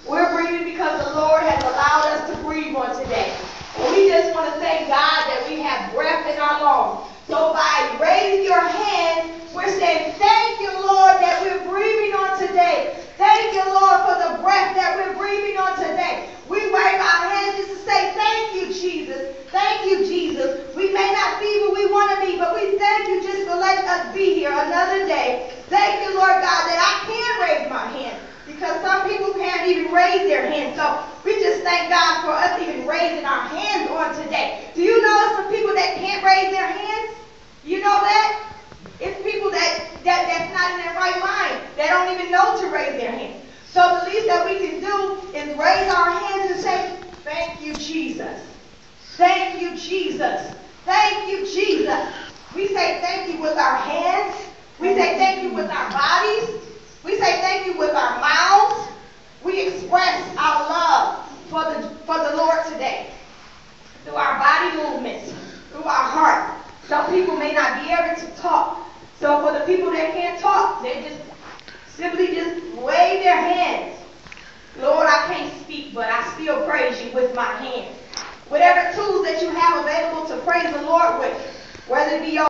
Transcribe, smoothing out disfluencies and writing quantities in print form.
We're breathing because the Lord has allowed us to breathe on today. And we just want to thank God that we have breath in our lungs. So by raising your hand, we're saying, thank you, Lord, that we're breathing on today. Thank you, Lord, for the breath that we're breathing on today. We wave our hands just to say, thank you, Jesus. Thank you, Jesus. We may not be where we want to be, but we thank you just for letting us be here another day. Thank you, Lord God, that I can raise my hand. Because some people can't even raise their hands. So we just thank God for us even raising our hands on today. Do you know some people that can't raise their hands? You know that? It's people that's not in their right mind. They don't even know to raise their hands. So the least that we can do is raise our hands and say, thank you, Jesus. Thank you, Jesus. Thank you, Jesus. We say thank you with our hands. We say thank you with our bodies. We say thank you with our mouths. We express our love for the Lord today. Through our body movements, through our heart. Some people may not be able to talk. So for the people that can't talk, they just simply just wave their hands. Lord, I can't speak, but I still praise you with my hands. Whatever tools that you have available to praise the Lord with, whether it be your